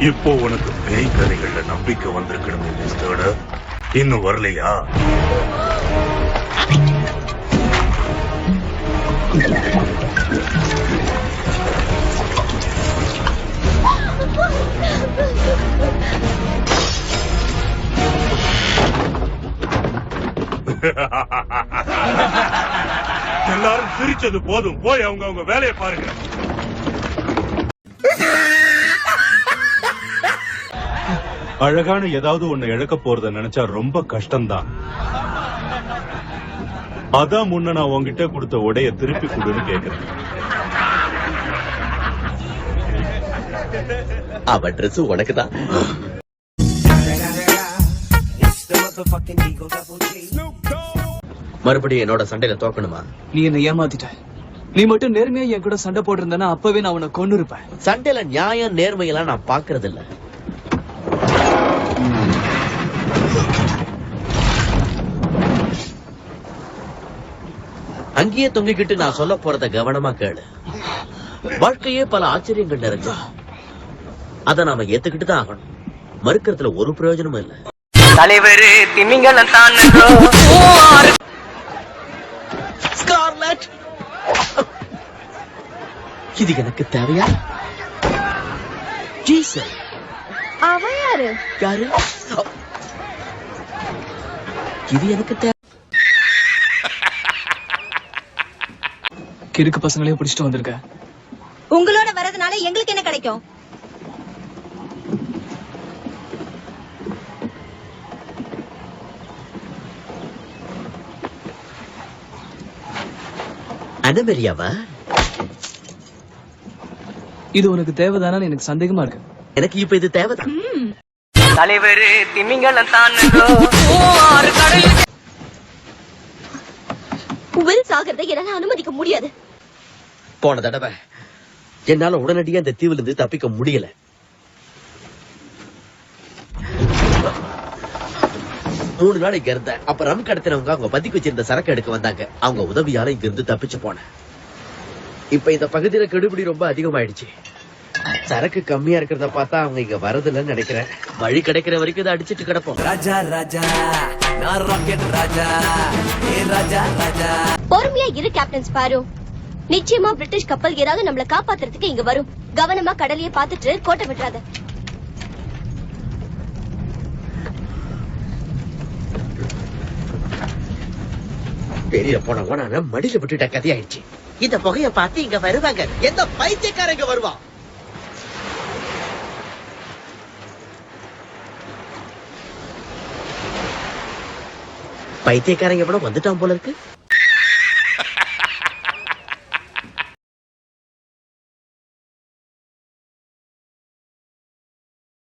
இப்போ உனக்கு பேய் கதைகள்ல நம்பிக்கை வந்திருக்கணும் மிஸ்டர். இன்னும் வரலையா? எல்லாரும் சிரிச்சது போதும், போய் அவங்க வேலையை பாருங்க. அழகான ஏதாவது ஒண்ணு இழக்க போறத நினைச்சா ரொம்ப கஷ்டம்தான். அதான் முன்ன நான் உங்ககிட்ட கொடுத்த உடைய திருப்பி கொடுன்னு கேக்குறேன். அவ ட்ரெஸ் உனக்குதான். மறுபடியும் என்னோட சண்டையில தோக்கணுமா? நீ என்ன ஏமாத்திட்ட. நீ மட்டும் நேர்மையா என் கூட சண்டை போட்டிருந்தா அப்பவே நான் உன்னை கொண்டு இருப்பேன். சண்டையில நியாயம் நேர்மையெல்லாம் நான் பாக்குறது இல்ல. அங்கேயே தொங்கிக்கிட்டு நான் சொல்ல போறத கவனமா கேளு. வாழ்க்கையே பல ஆச்சரியங்கள் நிறைஞ்சு அத நாம ஏத்துக்கிட்டு தான் ஆகணும். மறுக்கிறதுல ஒரு பிரயோஜனமும் இல்ல. தலைவர் திமிங்கலம் தான். ஸ்கார்லெட், இது எனக்கு தேவையா? ஜீசன் அவ யாரு? யாரு? இது எனக்கு தேவை. கிறுக்கு பசங்களையும் பிடிச்சிட்டு வந்திருக்க. உங்களோட வரதுனால எங்களுக்கு என்ன கிடைக்கும்? அனமேரியாவா? இது உனக்கு தேவைதானு எனக்கு சந்தேகமா இருக்கு. எனக்கு இப்ப இது தேவைதான். தலைவர் திமிங்கலம் தான். வில் சாகிறதை என்னால அனுமதிக்க முடியாது. போன தடவை என்னால உடனடியா இந்த தீவுல இருந்து தப்பிக்க முடியல. மூணு நாள் இங்க இருந்த அப்ப ரம் கடத்தினவங்க அவங்க பதுக்கி வச்சிருந்த சரக்கு எடுக்க வந்தாங்க. அவங்க உதவியால இங்க இருந்து தப்பிச்சு போனேன். இப்ப இந்த பகுதியில கெடுபிடி ரொம்ப அதிகமாயிடுச்சு. சரக்கு கம்மியா இருக்கிறத பார்த்தா அவங்க இங்க வரதில்லைன்னு நினைக்கிறேன். வழி கிடைக்கிற வரைக்கும் இதை அடிச்சிட்டு கிடப்போம். ராஜா ராஜா, நான் ராக்கெட் ராஜா, ஏ ராஜா ராஜா. பொறுமையா இரு கேப்டன் ஸ்பாரோ. நிச்சயமா பிரிட்டிஷ் கப்பல் ஏதாவது நம்மள காப்பாத்துறதுக்கு இங்க வரும். கவனமா கடலையே பார்த்துட்டு கோட்டை விட்டுறாத. பெரிய போன ஓனான மடியில விட்டுட்ட கதையாயிடுச்சு. இந்த புகைய பார்த்து இங்க வருவாங்க. எந்த பைத்தியக்காரங்க வருவான்? பைத்தியக்காரங்க எவ்வளவு வந்துட்டான் போல இருக்கு.